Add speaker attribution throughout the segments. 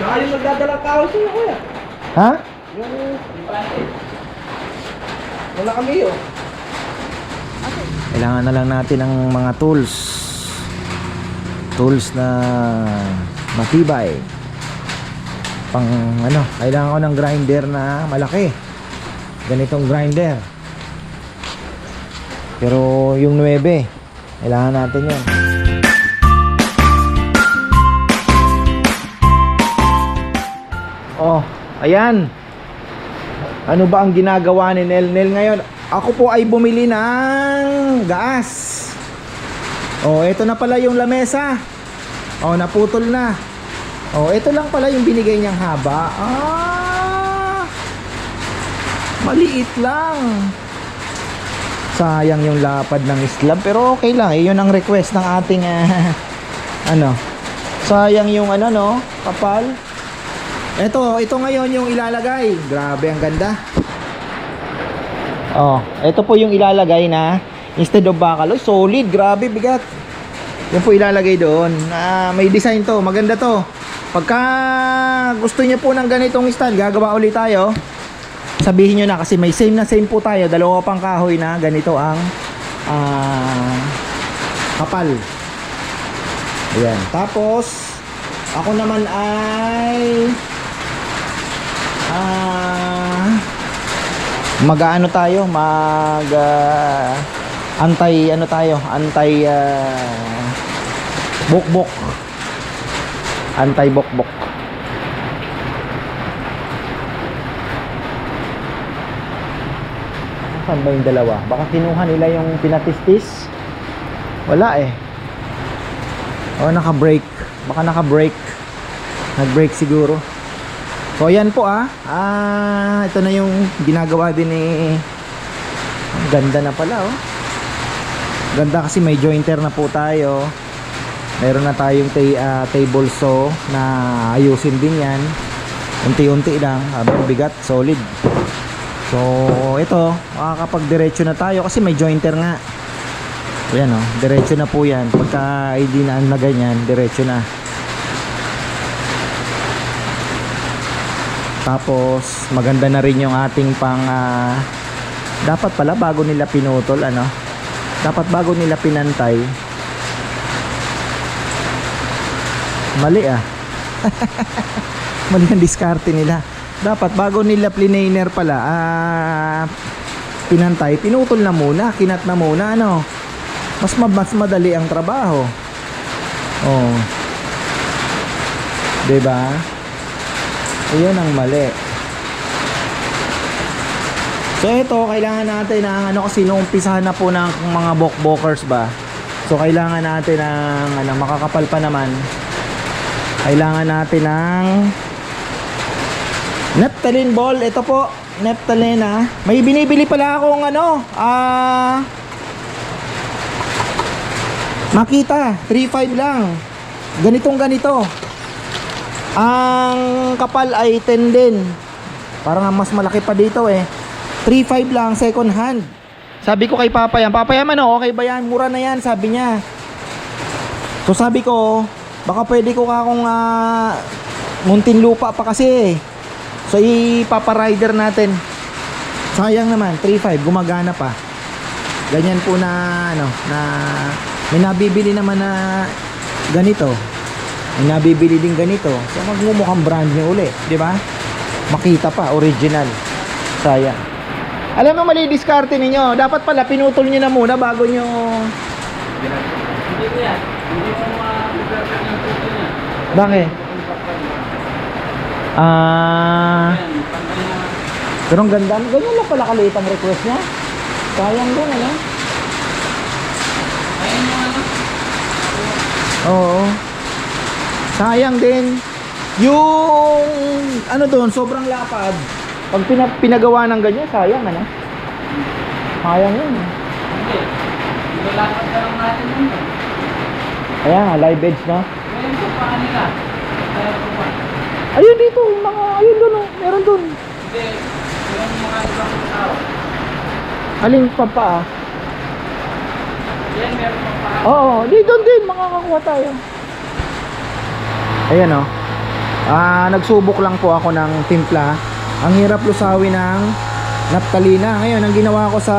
Speaker 1: Saka yung magdadalang tao sa'yo, kuya.
Speaker 2: Ha?
Speaker 1: Yung... Wala kami yun.
Speaker 2: Kailangan na lang natin ng mga tools. Tools na matibay. Pang ano, kailangan ko ng grinder na malaki. Ganitong grinder. Pero yung 9, kailangan natin yan. Oh, ayan. Ano ba ang ginagawa ni Nel ngayon? Ako po ay bumili ng gas. Oh, ito na pala yung lamesa. Oh, naputol na. Oh, ito lang pala yung binigay niyang haba. Maliit lang. Sayang yung lapad ng slab, pero okay lang. Yun ang request ng ating ano. Sayang yung ano, no, kapal. Ito ngayon yung ilalagay. Grabe, ang ganda. Oh, ito po yung ilalagay na instead of bakal. Solid, grabe, bigat. Yan po ilalagay doon. May design to, maganda to. Pagka gusto niyo po ng ganitong stand, gagawa ulit tayo. Sabihin niyo na kasi may same na same po tayo. Dalawa pang kahoy na ganito ang kapal. Ayan. Tapos ako naman ay mag-ano tayo, antay ano tayo, antay bokbok. Antay bokbok. Saan ba yung dalawa? Baka kinuha nila yung pinatistis. Wala eh. O naka-break. Baka naka-break. Nag-break siguro. So ayan po ito na yung ginagawa din ni ganda na pala oh. Ganda kasi may jointer na po tayo. Meron na tayong table saw na ayusin din yan. Unti-unti lang, habang bigat, solid. So ito, makakapag-diretso na tayo kasi may jointer nga. Ayan oh, diretso na po yan. Pagka hindi na ganyan, diretso na. Tapos maganda na rin yung ating pang dapat pala bago nila pinutol dapat bago nila pinantay. Mali mali ang diskarte nila. Dapat bago nila plinainer pala pinantay, pinutol na muna, kinat na muna mas madali ang trabaho. Oh, diba? Ayun ang mali. So ito, kailangan natin ng kasi nung umpisahan na po ng mga bokbokers ba. So kailangan natin ng makakapal pa naman. Kailangan natin ng naphthalene ball. Ito po, naphthalene May binibili pala akong Makita, 3.5 lang. Ganito. Ang kapal ay 10 din. Parang mas malaki pa dito 3.5 lang, second hand. Sabi ko kay Papa yan, okay ba yan? Mura na yan, sabi niya. So sabi ko, baka pwede ko akong muntin lupa pa kasi. So ipaparider natin. Sayang naman, 3.5, gumagana pa. Ganyan po na may nabibili naman na ganito. May nabibili din ganito. So magmumukhang brand new uli, di ba? Makita pa, original. Sayang. Alam mo mali diskarte ninyo. Dapat pala pinutol niyo na muna bago niyo. Hindi ko yan. Hindi mo ma-diskarte ng putol niya. Bakit? Pero ang ganda. Ganyan lang pala kaliit ang request niya. Sayang din Oo. Sayang din. Yung doon, sobrang lapad. Pag pinagawa ng ganyan, sayang sayang yun. Hindi. Lapad ka lang natin yun. Ayan nga, live edge Ngayon po pa kanila. Ayun dito, ayun doon meron doon. Hindi, yung mga ibang tao. Aling pa Yan, meron pa Oo, dito din, makakakuha tayo. Ayan Nagsubok lang po ako ng timpla. Ang hirap lusawi ng naptalina. Ngayon, ang ginawa ko sa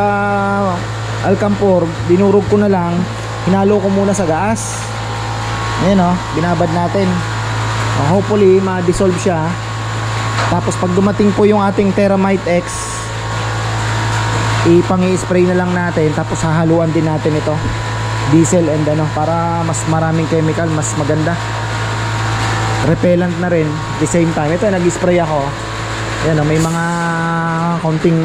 Speaker 2: Alcampur, dinurog ko na lang, hinalo ko muna sa gas. Ayan o, binabad natin. Hopefully, ma-dissolve siya. Tapos pag dumating po yung ating Theramite X, ipang-i-spray na lang natin. Tapos hahaluan din natin ito, diesel and ano, para mas maraming chemical, mas maganda. Repellent na rin at the same time. Ito, nag-spray ako. Ayan o, may mga konting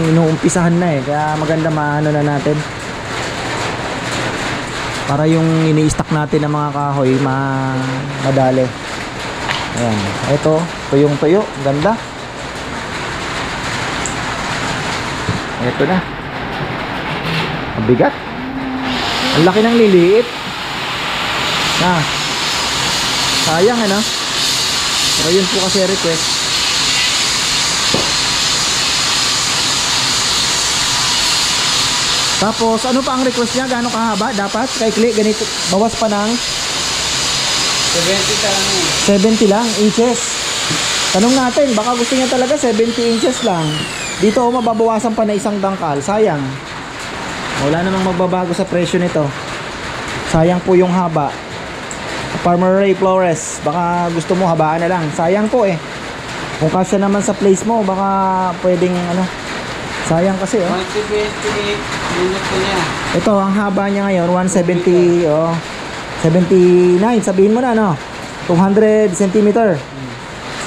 Speaker 2: inuumpisahan na eh. Kaya maganda maano na natin, para yung ini-stack natin ng mga kahoy madali. Ayan, ito, tuyong-tuyo, ganda. Ito na. Ang bigat. Ang laki ng liliit. Sayang ano. Pero yun po kasi request. Tapos ano pa ang request niya? Gaano kahaba? Dapat kay Kli ganito, bawas pa ng 70 lang inches. Tanong natin, baka gusto niya talaga 70 inches lang. Dito mababawasan pa na isang dangkal. Sayang. Wala namang magbabago sa presyo nito. Sayang po yung haba. Farmer Ray Flores, baka gusto mo habaan na lang. Sayang po eh. Kung kasya naman sa place mo, baka pwedeng ano. Sayang kasi
Speaker 3: 178 minuto niya.
Speaker 2: Ito, ang haba niya ngayon 170, 79, sabihin mo na no. 200 cm.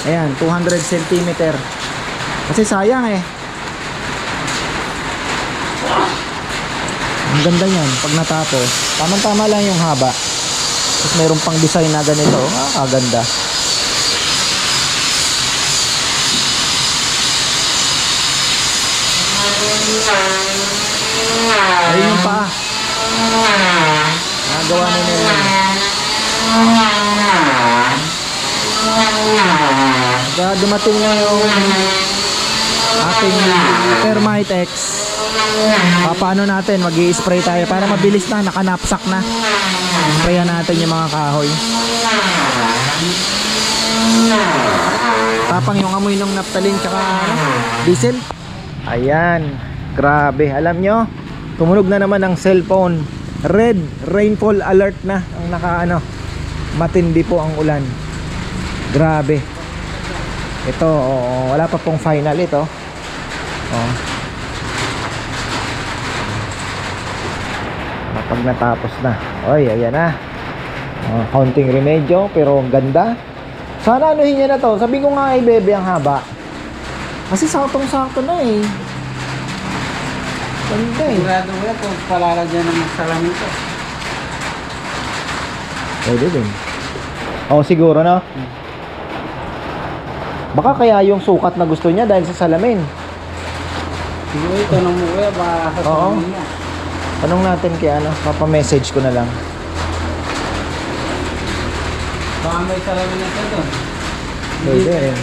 Speaker 2: Ayan, 200 cm. Kasi sayang eh. Ang ganda niyan pag natapos. Tama-tama lang yung haba. Tapos mayroon pang design na ganito. Ganda. Ayun yung paa. Nagawa na nila. Kaya dumating na yung ating Thermite X. Paano natin? Mag-i-spray tayo para mabilis na, nakanapsak na. Sprayan natin yung mga kahoy. Tapang yung amoy ng naptalin tsaka diesel. Ayan, grabe. Alam nyo, tumunog na naman ang cellphone. Red rainfall alert na ang matindi po ang ulan. Grabe. Ito, wala pa pong final ito. Pag natapos na. Oy, ayan na. Counting remedyo, pero ganda. Sana anuhin niya na to. Sabi ko nga ay bebe ang haba. Kasi saktong-sakto na eh. Ganda eh.
Speaker 3: Sigurado ko yan kung palalagyan ng salamin ko.
Speaker 2: Pwede din. Siguro no? Baka kaya yung sukat na gusto niya dahil sa salamin.
Speaker 3: Siguro ito nang mo kuya, baka sa salamin niya.
Speaker 2: Tanong natin kaya mapa-message ko na lang.
Speaker 3: Baka may salamin na ito doon.
Speaker 2: Pwede eh.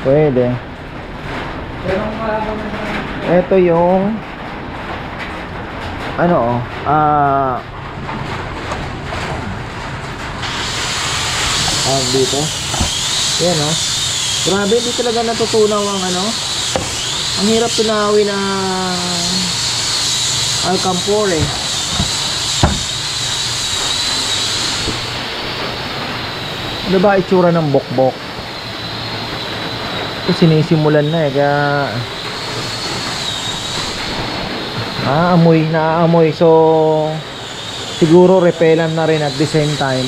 Speaker 2: Pwede.
Speaker 3: Pero kung wala ba na salamin?
Speaker 2: Ito yung dito. Yan grabe, di talaga natutunaw ang ang hirap tunawin na Alcampur eh. Ano ba itsura ng bokbok? Ito sinisimulan na eh, kaya naamoy. So siguro repellent na rin at the same time.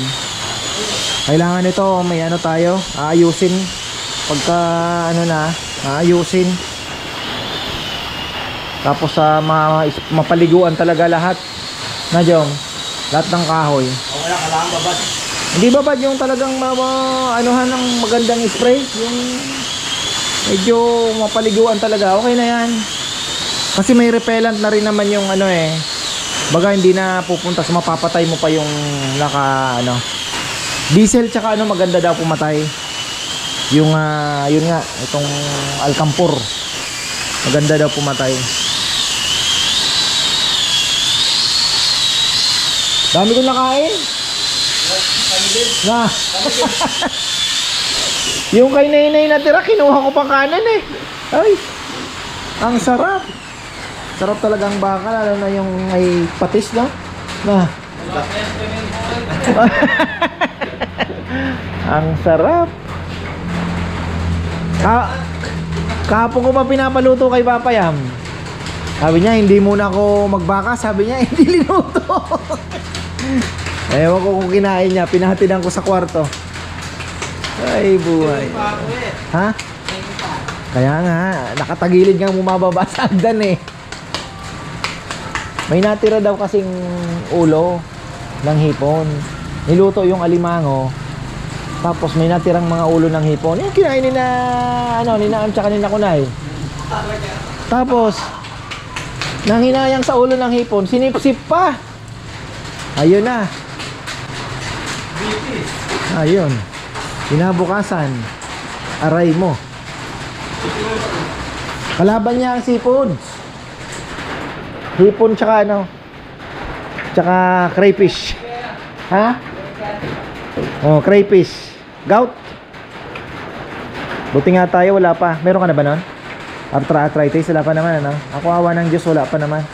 Speaker 2: Kailangan ito may tayo aayusin pagka aayusin. Tapos mapaliguan talaga lahat na Jong, lahat ng kahoy.
Speaker 3: Wala ka lang babad.
Speaker 2: Hindi babad yung talagang anuhan ng magandang spray, yung medyo mapaliguan talaga. Okay na yan. Kasi may repellent na rin naman yung baga hindi na pupunta sa mapapatay mo pa yung diesel tsaka maganda daw pumatay. Yung yun nga, itong Alcampur. Maganda daw pumatay. Dami kong nakain. Na. Yung kay Nenay na tira, kinuha ko pang kanan eh. Ay, ang sarap. Sarap talagang baka, lalo na yung may patis, no? Na. Ang sarap. Kahapon ko pa pinapaluto kay Papa Yam. Sabi niya, hindi muna ako magbaka. Sabi niya, hindi linuto. Ewan ko kung kinain niya. Pinahatidan ko sa kwarto. Ay, buhay. Ha? Kaya nga, nakatagilid nga bumababa sa agdan eh. May natira daw kasing ulo ng hipon. Niluto yung alimango. Tapos may natirang mga ulo ng hipon. Yung kinain ni na, ano, ni Naam tsaka ni Nakunay. Tapos, nang hinayang sa ulo ng hipon, sinipsip pa. Ayun na. Ayun. Kinabukasan, aray mo. Kalaban niya ang seafoods. Hipon tsaka ano? Tsaka crayfish. Ha? Oh, crayfish. Gout. Buti nga tayo, wala pa. Meron ka na ba nun? Arthritis, wala pa naman, ano? Ako awa ng Diyos, wala pa naman.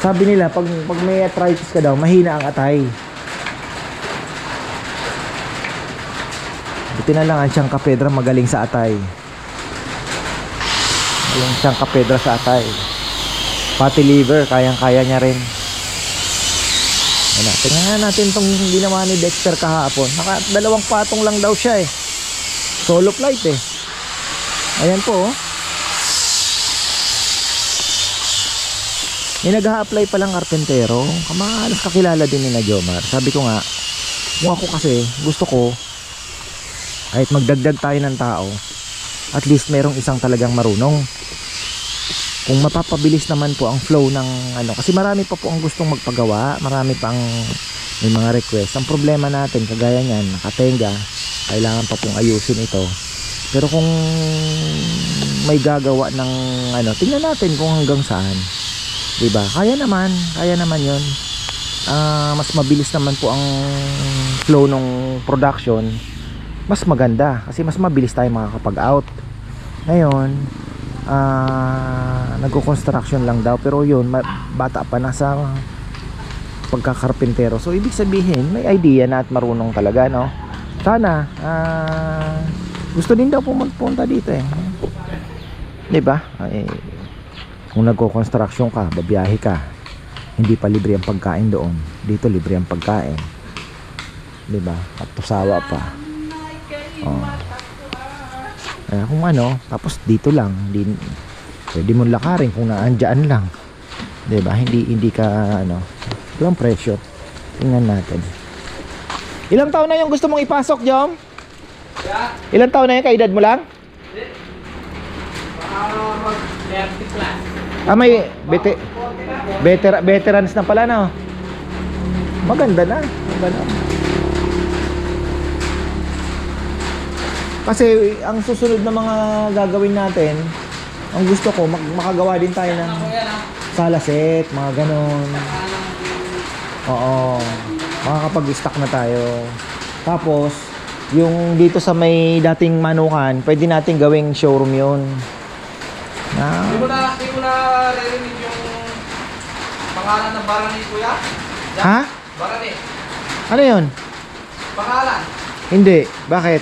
Speaker 2: Sabi nila, pag may arthritis ka daw, mahina ang atay. Buti na lang ang Tiyangka Pedra magaling sa atay. Yung Tiyangka Pedra sa atay. Pati liver, kayang-kaya niya rin. Ano, tingnan nga natin itong ginawa ni Dexter kahapon. Dalawang patong lang daw siya eh. Solo flight eh. Ayan po oh. May nag-a-apply palang karpentero. Kamahalos kakilala din ni na Jomar. Sabi ko nga, kung ako kasi gusto ko kahit magdagdag tayo ng tao, at least merong isang talagang marunong. Kung mapapabilis naman po ang flow ng ano, kasi marami pa po ang gustong magpagawa, marami pang may mga request. Ang problema natin kagaya niyan, nakatenga, kailangan pa pong ayusin ito. Pero kung may gagawa ng ano, tingnan natin kung hanggang saan. 'Di ba? Kaya naman 'yon. Mas mabilis naman po ang flow ng production. Mas maganda kasi mas mabilis tayo makakapag-out. Ngayon, nagko-construction lang daw, pero yun, bata pa nasa pagkakarpentero. So ibig sabihin, may idea na at marunong talaga, no? Sana gusto din daw pumunta dito eh. 'Di ba? Kung nagko-construction ka, babiyahe ka, hindi pa libre ang pagkain doon. Dito libre ang pagkain. 'Di ba? At tusawa pa. Oh. Kung ano, tapos dito lang, pwede mong lakarin kung naandyan lang. 'Di ba? Hindi ka ano, walang pressure. Tingnan natin. Ilang taon na yung gusto mong ipasok, Jom? Ilang taon na yung kaedad mo lang?
Speaker 3: 30 plus.
Speaker 2: May veterans na pala, no? Maganda na. Kasi ang susunod na mga gagawin natin, ang gusto ko makagawa din tayo ng salaset, mga ganon. Oo, makakapag-stock na tayo. Tapos yung dito sa may dating manukan, pwede natin gawing showroom yun.
Speaker 1: Hindi mo na narinig yung pangalan ng bara ni Kuya?
Speaker 2: Ha?
Speaker 1: Bara ni.
Speaker 2: Ano yun?
Speaker 1: Pangalan?
Speaker 2: Hindi, bakit?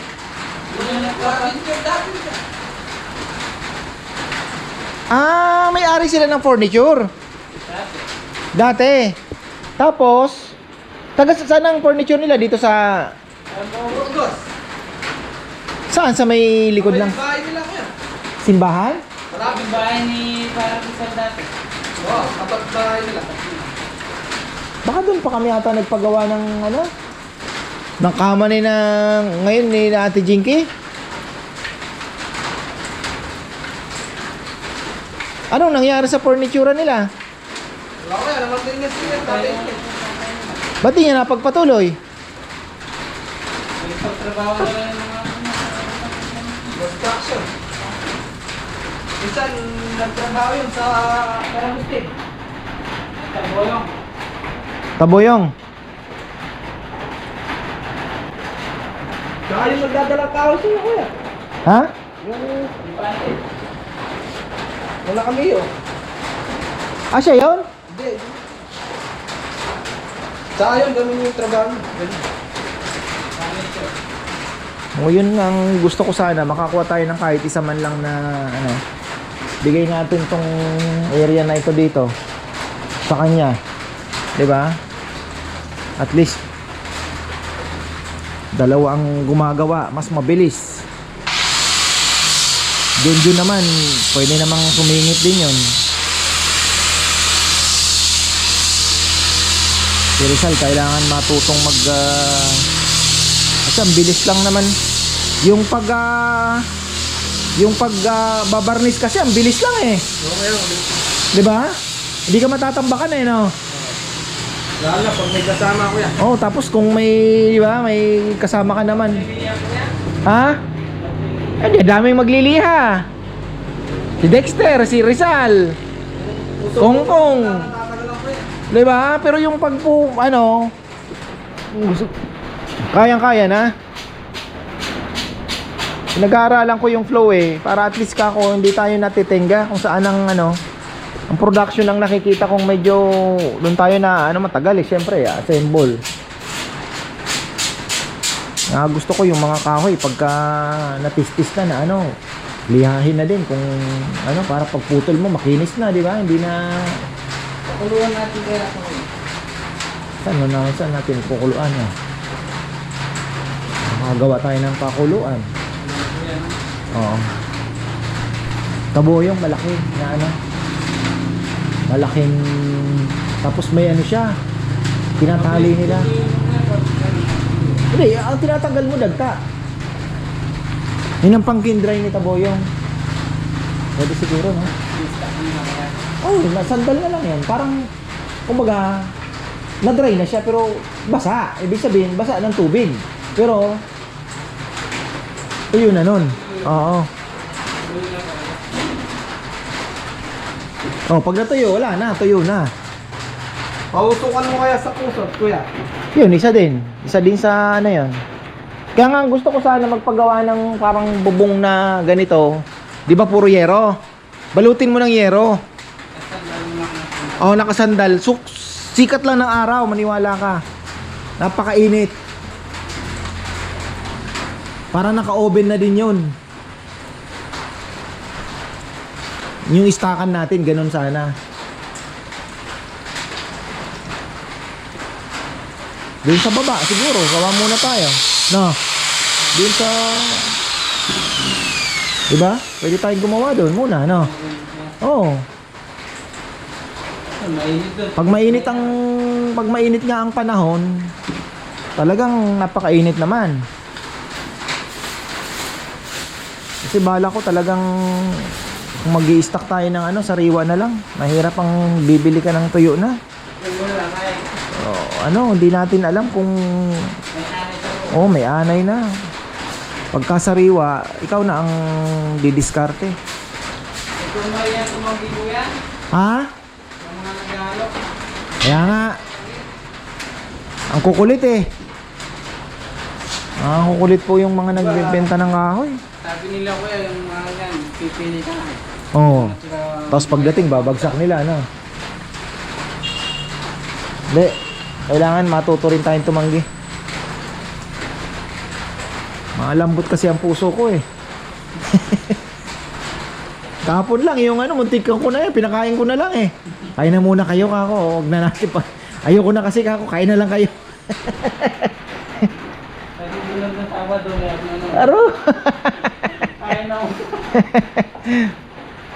Speaker 2: May-ari sila ng furniture. Dati. Tapos, saan ang furniture nila? Dito sa... Saan? Sa may likod ng...
Speaker 1: Bahay nila Kuya.
Speaker 2: Simbahan?
Speaker 3: Maraming bahay ni parang isang dati.
Speaker 1: Oo, kapag bahay nila.
Speaker 2: Baka doon pa kami ata nagpagawa ng ano? Ng kama ni na ngayon ni na Ate Jinky. Anong nangyari sa furniture nila?
Speaker 1: Wala ko yan, naman din nga siya.
Speaker 2: Ba't di niya napagpatuloy?
Speaker 3: May pagtrabaho na lang ng mga
Speaker 1: Construction. Minsan, nagtrabaho yun sa Karamustin.
Speaker 3: Taboyong.
Speaker 2: Taboyong.
Speaker 1: Saka yung magdadala tao sa'yo, kuya.
Speaker 2: Ha?
Speaker 1: Yung ipante. Wala kami yun.
Speaker 2: Ah, siya yun?
Speaker 1: Hindi. Saka yun, ganun yung trabaho. Ganun.
Speaker 2: O yun nga ang gusto ko sana, makakuha tayo ng kahit isa man lang na ano, bigay natin tong area na ito dito sa kanya, 'di ba? At least dalawa ang gumagawa, mas mabilis. Doon naman, pwede namang sumingit din yun. Si Rizal kailangan matutong mag kasi ang bilis lang naman yung babarnis kasi ang bilis lang eh.
Speaker 1: Okay, okay.
Speaker 2: 'Di ba? Hindi ka matatambakan eh, no?
Speaker 1: Lalo na pag may kasama, kuya.
Speaker 2: Oh, tapos kung may, 'di ba, may kasama ka naman. Ha? Hindi, daming magliliha. Si Dexter, si Rizal, Kongkong.
Speaker 1: Tatagal lang, kuya.
Speaker 2: 'Di ba? Pero yung kayang-kaya na. Nag-aaralan ko yung flow eh, para at least kako hindi tayo natitenga kung saan ang ano, ang production ang nakikita kong medyo doon tayo na ano matagal eh, syempre assemble. Gusto ko yung mga kahoy pagka natistis na ano, lihahin na din kung ano para pagputol mo makinis na, di ba? Hindi na
Speaker 1: Pakuluan natin kaya ito, kuya.
Speaker 2: saan natin kukuluan eh. Makagawa tayo ng pakuluan. Oo. Kaboyong malaki na ano. Malaking tapos may ano siya. Tinatali nila. Hindi, ang tinatanggal mo dagta. Yun ang pang-kindry ni Taboyong. Pwede siguro, no? Oh, nasandal na lang yan. Parang, kumbaga, na-dry na siya pero basa. Ibig sabihin, basa ng tubig. Pero, tuyo na nun. Oo. Oh, pag natuyo, wala na. Tuyo na.
Speaker 1: Pausukan mo kaya sa pusot, kuya.
Speaker 2: Yun, isa din. Isa din sa ano yun. Kaya nga gusto ko sana magpagawa ng parang bubong na ganito. Di ba puro yero? Balutin mo ng yero. Oh, nakasandal. Sikat lang ng araw, maniwala ka. Napakainit. Para naka-oven na din yun. Yung istakan natin, ganun sana. Doon sa baba, siguro. Gawa muna tayo. No? Doon sa... Diba? Pwede tayong gumawa doon muna, no? Oo. Pag mainit nga ang panahon, talagang napakainit naman. Kasi bala ko talagang kung mag-i-stock tayo ng ano, sariwa na lang. Mahirap ang bibili ka ng tuyo na. Ano, hindi natin alam kung may anay na. Pagka sariwa, ikaw na ang didiskarte. Ha? Kaya nga. Ang kukulit eh. Ang kukulit po yung mga nagbebenta ng kahoy.
Speaker 3: Sabi nila, kuya, yung mga yan, pipili ka.
Speaker 2: Oo. Tapos pagdating, babagsak nila, no? Hindi. Kailangan matuto rin tayong tumanggi. Malambot kasi ang puso ko eh. Kahapon lang, yung ano, muntikan ko na yan. Pinakain ko na lang eh. Kain na muna kayo, kako. Huwag na natin pa. Ayoko na kasi, kako. Kain na lang kayo.
Speaker 3: Sabi nila ng Sabado,
Speaker 2: Aro!
Speaker 3: kain na ako.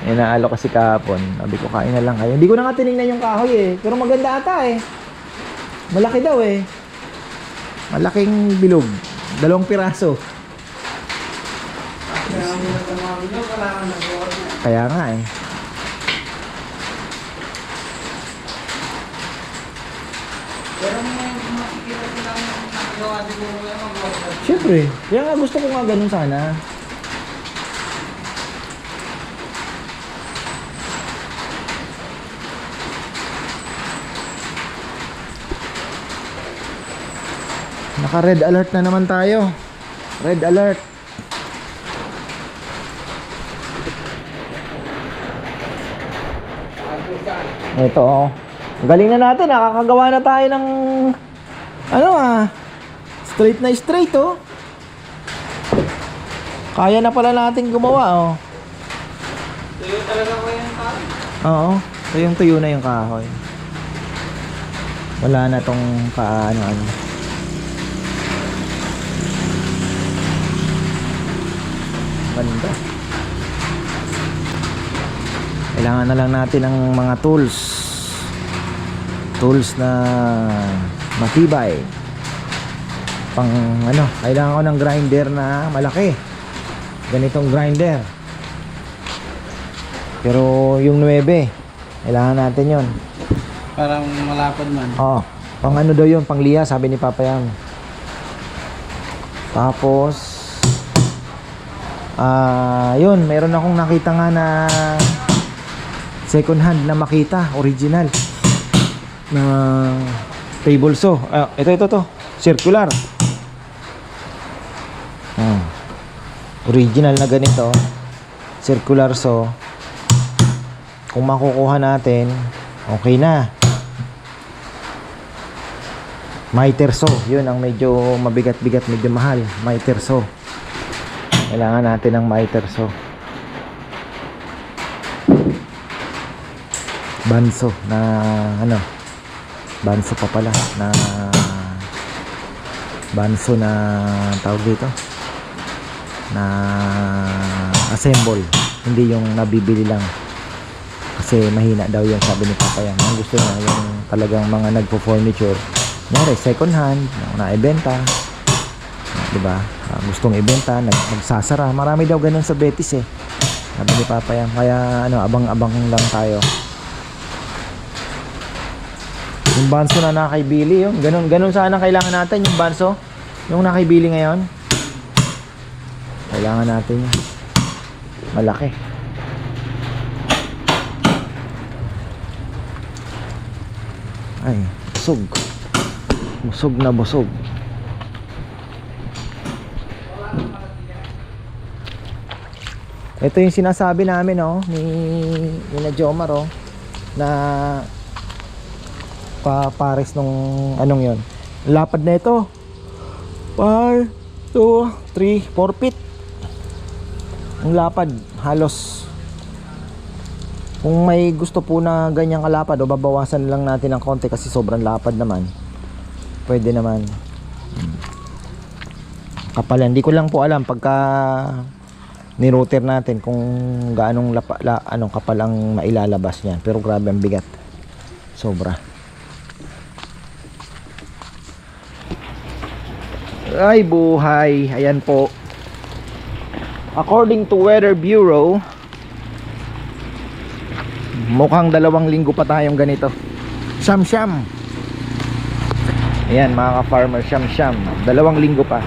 Speaker 2: Inaalo kasi kahapon. Sabi ko, kain na lang kayo. Hindi ko na nga tinignan yung kahoy eh. Pero maganda ata eh. Malaki daw eh. Malaking bilog. 2 piraso. Kaya nga eh.
Speaker 3: Pero may makikita silang nakagawa siguro kuya, magawa.
Speaker 2: Siyempre. Kaya nga gusto ko nga ganun sana. Naka red alert na naman tayo. Red alert. Ito oh. Galing na natin, nakakagawa na tayo ng ano straight na straight oh. Kaya na pala natin gumawa oh.
Speaker 1: Tuyo talaga ko yung tayo.
Speaker 2: Oo, tuyong-tuyo na yung kahoy. Wala na tong paano-ano. Ganda. Kailangan na lang natin ng mga tools. Tools na matibay. Pang ano, kailangan ko ng grinder na malaki. Ganitong grinder. Pero yung 9, kailangan natin yon.
Speaker 3: Parang malapad man.
Speaker 2: Oo. Pang ano daw yun, pang liya, sabi ni Papa Yam. Tapos yun, meron akong nakita nga na second hand na Makita, original na table saw. Ito circular. Original na ganito, circular saw. Kung makukuha natin, okay na. Miter saw, yun ang medyo mabigat-bigat, medyo mahal. Miter saw. Kailangan natin ng miter saw. Banso na ano? Banso pa pala na banso na tawag dito. Na assemble, hindi yung nabibili lang. Kasi mahina daw yung sabi ni Papa Yan. Ang gusto niya yung talagang mga nagpo-furniture. Nyari, second hand, naibenta. Diba? Gustong ibenta, nagsasara. Marami daw ganun sa Betis eh. Sabi ni Papa Yan. Kaya ano, abang-abang lang tayo. Yung banso na nakaibili, yung ganun sana kailangan natin yung banso. Yung nakaibili ngayon. Kailangan natin yun. Malaki. Ay, busog. Busog na busog. Ito yung sinasabi namin ni Jomar na pares nung anong yon. Lapad na ito. 1, 2, 3, 4 feet. Ang lapad halos. Kung may gusto po na ganyang kalapad o babawasan lang natin ng konti kasi sobrang lapad naman. Pwede naman. Kapal, hindi ko lang po alam pagka ni-router natin kung gaanong anong kapal ang mailalabas niyan. Pero grabe ang bigat. Sobra. Ay buhay. Ayan po. According to Weather Bureau, mukhang 2 linggo pa tayong ganito. Siyam-siyam. Ayan mga ka-farmer, siyam-siyam. 2 linggo pa.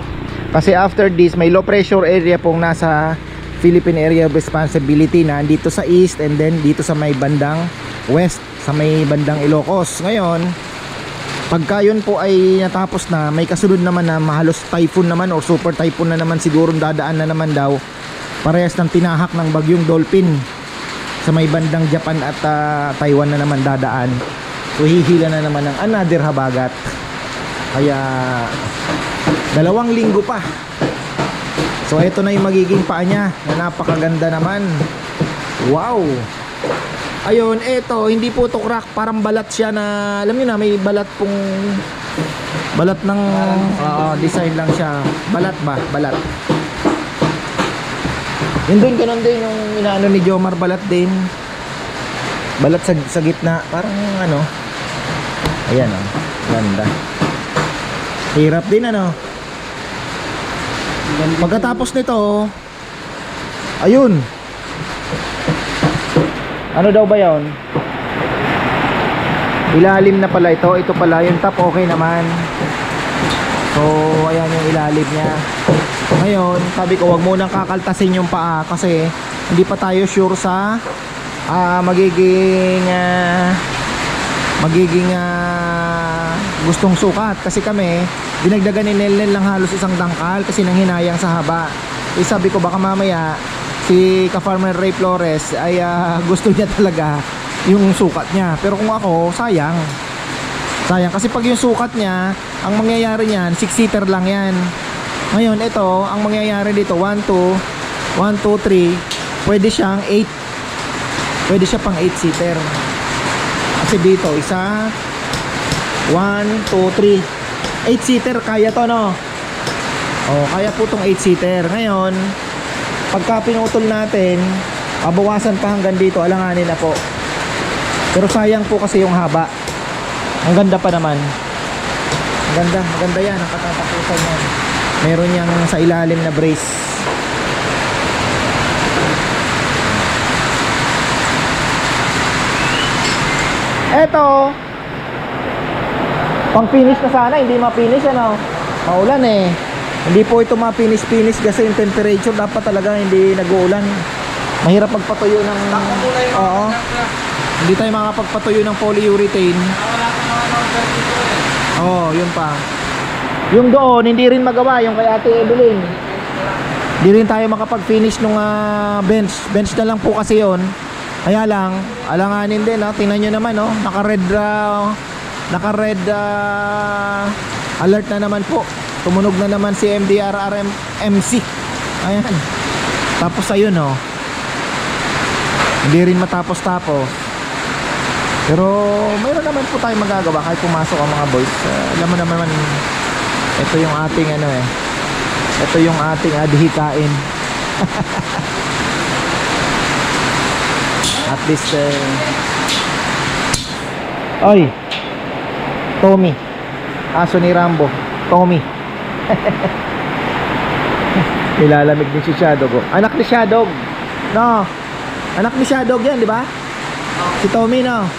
Speaker 2: Kasi after this, may low pressure area pong nasa Philippine Area of Responsibility na dito sa east and then dito sa may bandang west, sa may bandang Ilocos. Ngayon, pagka yun po ay natapos na, may kasunod naman na mahalos typhoon naman or super typhoon na naman siguro dadaan na naman daw. Parehas ng tinahak ng bagyong Dolphin sa may bandang Japan at Taiwan na naman dadaan. So hihila na naman ng another habagat. Kaya 2 linggo pa. So ito na yung magiging paa niya na napakaganda naman. Wow. Ayun, ito hindi po to crack, parang balat siya na alam niyo na may balat pong balat ng design lang siya. Balat ba? Balat. Yun din, ganun din yung inaano ni Jomar, balat din. Balat sa gitna, parang ano. Ayan ganda. Hirap din ano. Pagkatapos nito, ayun. Ano daw ba yun? Ilalim na pala ito. Ito pala yung top, okay naman. So ayan yung ilalim niya. Ngayon sabi ko wag munang kakaltasin yung paa kasi hindi pa tayo sure sa magiging gustong sukat. Kasi kami dinagdagan ni Nelnel lang halos isang dangkal kasi nanghinayang sa haba. Eh sabi ko baka mamaya si ka-farmer Ray Flores ay gusto niya talaga yung sukat niya. Pero kung ako, sayang. Sayang kasi pag yung sukat niya, ang mangyayari niyan, 6-seater lang yan. Ngayon, ito, ang mangyayari dito, 1, 2, 1, 2, 3, pwede siyang 8. Pwede siya pang 8-seater. Kasi dito, isa, 1, 2, 3. 8-seater, kaya to, no? Oh, kaya po tong 8-seater. Ngayon, pagka pinutol natin, babawasan pa hanggang dito, alanganin na po. Pero sayang po kasi yung haba. Ang ganda pa naman. Maganda yan ang katatapusan yan. Meron yang sa ilalim na brace. Eto, pang finish na sana, hindi ma-finish ano. Maulan eh. Hindi po ito ma-finish kasi yung temperature dapat talaga hindi nag-uulan. Mahirap magpatuyo ng oo. Hindi tayo makapagpatuyo ng polyurethane. Oo, yun pa. Yung doon, hindi rin magawa yung kay Ate Evelyn. Hindi rin tayo makapag-finish nung bench. Bench na lang po kasi yun. Kaya lang, alanganin din. Tingnan nyo naman, naka-red alert na naman po. Tumunog na naman si MDRRMC. Ayan. Tapos ayun, hindi rin matapos-tapos. Pero mayroon naman po tayong magagawa kahit pumasok ang mga boys. Alam mo naman, ito yung ating ito yung ating adhikain. At least oy, Tommy, aso ni Rambo, Tommy. Nilalamig din si Shadog. Anak ni Shadog, no? Anak ni Shadog yan, di ba? Si Tommy, no?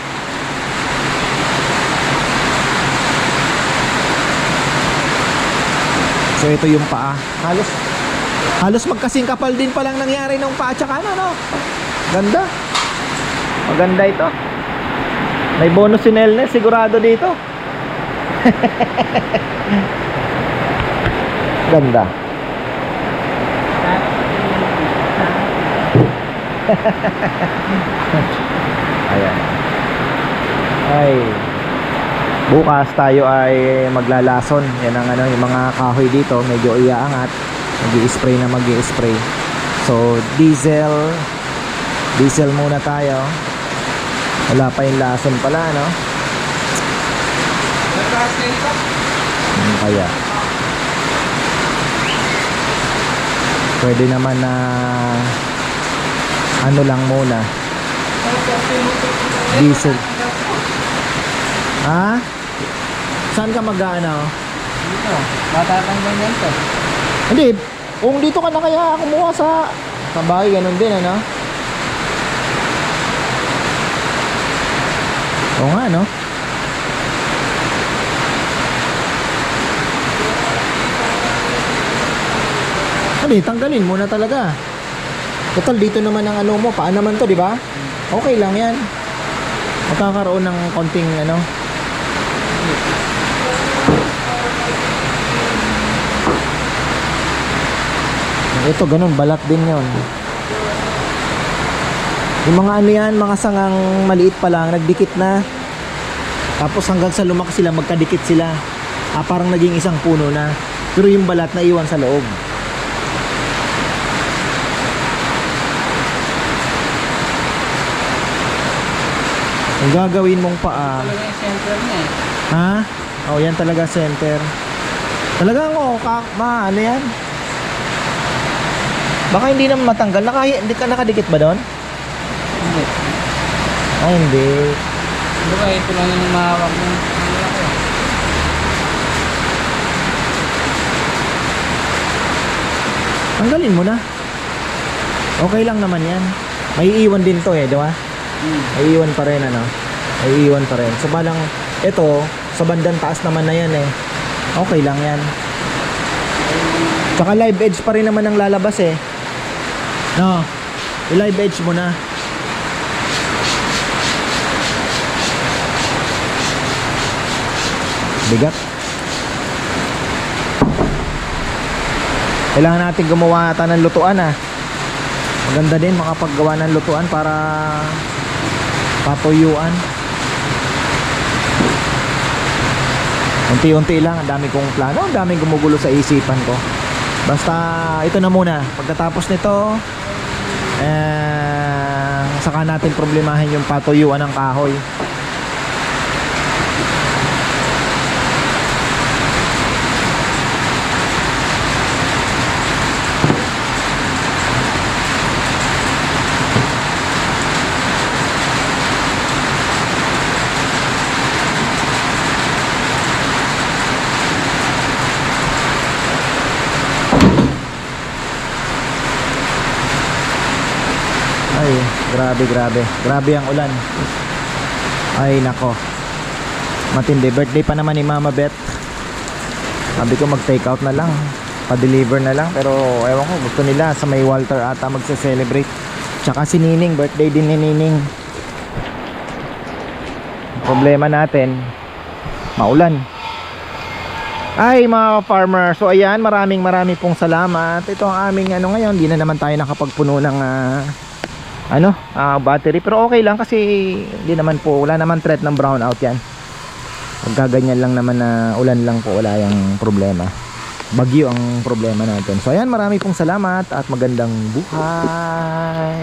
Speaker 2: So ito yung paa. Halos magkasing kapal din palang nangyari nung paa tsaka no? Ganda. Maganda ito. May bonus si Nelnel sigurado dito. Ganda. Ayan. Ay. Bukas tayo ay maglalason. Yan ang yung mga kahoy dito, medyo iaangat. Mag-i-spray na mag-i-spray. So, diesel muna tayo. Wala pa yung lason pala, no? Kaya pwede naman na ano lang muna. Diesel. Ha? Saan ka mag-ano?
Speaker 3: Dito, matatanggal yan to.
Speaker 2: Hindi, kung dito ka na kaya kumuha sa bagay, ganun din, ano? Oo nga, no? Hindi, tanggalin muna talaga. Total, dito naman ang ano mo, paan naman to, di ba? Okay lang yan. Magkakaroon ng konting, ito ganun, balat din yon. Yung mga yan, mga sangang maliit pa lang, nagdikit na. Tapos hanggang sa lumaki sila, magkadikit sila. Parang naging isang puno na. Pero yung balat na iwan sa loob. Ang gagawin mong paa.
Speaker 3: Talaga yung center niya eh.
Speaker 2: Ha? Oh, yan talaga center. Talagang ano yan? Baka hindi naman matanggal. Hindi ka nakadikit ba doon?
Speaker 3: Hindi.
Speaker 2: Ay, hindi.
Speaker 3: Di ba ito lang yung mahawak mo?
Speaker 2: Tanggalin mo na. Okay lang naman yan. May iiwan din to di ba? May iiwan pa rin, May iiwan pa rin. So, balang ito, sa bandang taas naman na yan Okay lang yan. Tsaka live edge pa rin naman ang lalabas No, i-live edge mo na. Bigat. Kailangan natin gumawa ata ng lutuan Maganda din makapaggawa ng lutuan para patuyuan. Unti-unti lang, ang dami kong plano, ang daming gumugulo sa isipan ko. Basta ito na muna. Pagkatapos nito, saka natin problemahin yung patuyuan ng kahoy. Ay, grabe ang ulan. Ay nako, matindi. Birthday pa naman ni Mama Beth. Sabi ko mag take out na lang, pa-deliver na lang. Pero ewan ko, gusto nila sa may Walter ata magse-celebrate. Tsaka si Nining, birthday din ni Nining. Problema natin, maulan. Ay mga farmer, so ayan, maraming pong salamat. Ito ang aming ngayon. Di na naman tayo nakapagpuno ng battery, pero okay lang kasi hindi naman po, wala naman threat ng brownout yan. Pagkaganyan lang naman na ulan lang po, wala yung problema. Bagyo ang problema natin. So ayan, marami pong salamat at magandang buhay.